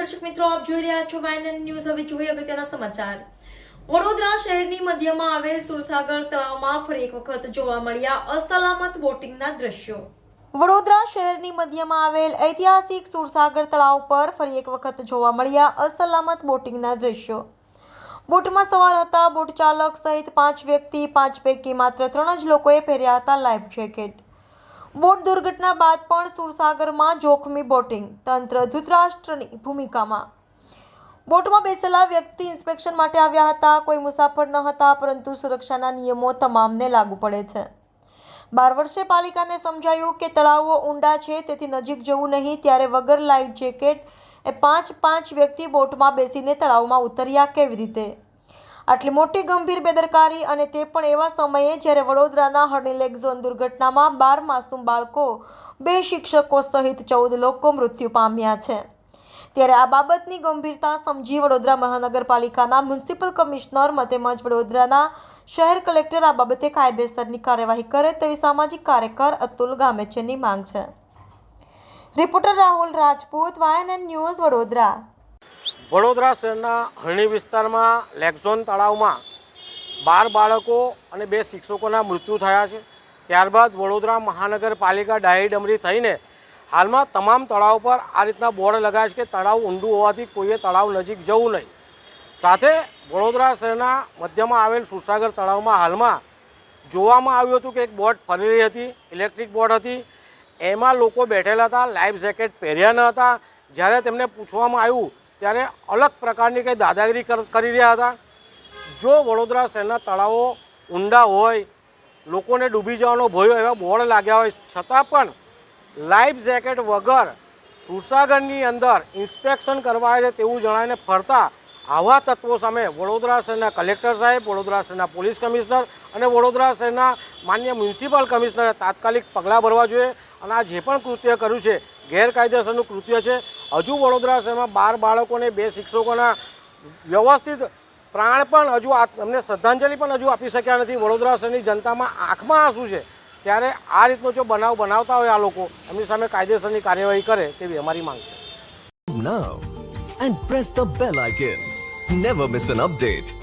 દર્શક મિત્રો, આપ જોઈ રહ્યા છો વાયનન ન્યૂઝ। હવે જોઈએ અગત્યના સમાચાર। વડોદરા શહેરની મધ્યમાં આવેલ સુરસાગર તળાવમાં ફરી એક વખત જોવા મળ્યા અસલામત બોટિંગના દ્રશ્યો। વડોદરા શહેરની મધ્યમાં આવેલ ઐતિહાસિક સુરસાગર તળાવ પર ફરી એક વખત જોવા મળ્યા અસલામત બોટિંગના દ્રશ્યો। બોટમાં સવાર હતા બોટ ચાલક સહિત 5 વ્યક્તિ, 5 પૈકી માત્ર 3 જ લોકોએ પહેર્યા હતા લાઈફ જેકેટ। બોટ દુર્ઘટના બાદ પણ સુરસાગરમાં જોખમી બોટિંગ, તંત્ર ધૃતરાષ્ટ્રની ભૂમિકામાં। બોટમાં બેસેલા વ્યક્તિ ઇન્સ્પેક્શન માટે આવ્યા હતા। કોઈ મુસાફર ન હતા, પરંતુ સુરક્ષાના નિયમો તમામને લાગુ પડે છે। 12 વર્ષે પાલિકાને સમજાયું કે તળાવો ઊંડા છે, તેથી નજીક જવું નહીં, ત્યારે વગર લાઈફ જેકેટ એ 5 વ્યક્તિ બોટમાં બેસીને તળાવમાં ઉતર્યા કેવી રીતે? આટલી મોટી ગંભીર બેદરકારી, અને તે પણ એવા સમયે જ્યારે વડોદરાના હરણી લેક ઝોન દુર્ઘટનામાં 12 માસૂમ બાળકો, 2 શિક્ષકો સહિત 14 લોકો મૃત્યુ પામ્યા છે। ત્યારે આ બાબતની ગંભીરતા સમજી વડોદરા મહાનગરપાલિકાના મ્યુનિસિપલ કમિશનર તેમજ વડોદરાના શહેર કલેક્ટર આ બાબતે કાયદેસરની કાર્યવાહી કરે તેવી સામાજિક કાર્યકર અતુલ ગામેચેની માંગ છે। Reporter Rahul Rajput, YNN news, Vadodara. Vadodara શહેરના હરણી વિસ્તારમાં લેકઝોન તળાવમાં 12 બાળકો અને 2 શિક્ષકોના મૃત્યુ થયા છે। ત્યારબાદ વડોદરા મહાનગરપાલિકા ડાહીડમરી થઈને હાલમાં તમામ તળાવ પર આ રીતના બોર્ડ લગાવ્યા છે કે તળાવ ઊંડું હોવાથી કોઈએ તળાવ નજીક જવું નહીં। સાથે વડોદરા શહેરના મધ્યમાં આવેલ સુરસાગર તળાવમાં હાલમાં જોવામાં આવ્યું હતું કે એક બોટ ફરી રહી હતી, ઇલેક્ટ્રિક બોટ હતી, એમાં લોકો બેઠેલા હતા, લાઈફ જેકેટ પહેર્યા ન હતા। જ્યારે તેમને પૂછવામાં આવ્યું ત્યારે અલગ પ્રકારની કંઈ દાદાગીરી કરી રહ્યા હતા। જો વડોદરા શહેરના તળાવો ઊંડા હોય, લોકોને ડૂબી જવાનો ભય હોય, એવા બોર્ડ લાગ્યા હોય, છતાં પણ લાઈફ જેકેટ વગર સુરસાગરની અંદર ઇન્સ્પેક્શન કરવા આવે તેવું જણાવીને ફરતા આવા તત્વો સામે વડોદરા શહેરના કલેક્ટર સાહેબ, વડોદરા શહેરના પોલીસ કમિશનર અને વડોદરા શહેરના માન્ય મ્યુનિસિપલ કમિશનરે તાત્કાલિક પગલાં ભરવા જોઈએ। અને આ જે પણ કૃત્ય કર્યું છે ગેરકાયદેસરનું કૃત્ય છે। હજુ વડોદરા શહેરમાં 12 બાળકોને 2 શિક્ષકોના વ્યવસ્થિત પ્રાણ પણ હજુ એમને શ્રદ્ધાંજલિ પણ હજુ આપી શક્યા નથી। વડોદરા શહેરની જનતામાં આંખમાં આંસુ છે। ત્યારે આ રીતનો જો બનાવ બનાવતા હોય આ લોકો, એમની સામે કાયદેસરની કાર્યવાહી કરે તેવી અમારી માંગ છે। Now and press the bell icon. Never miss an update.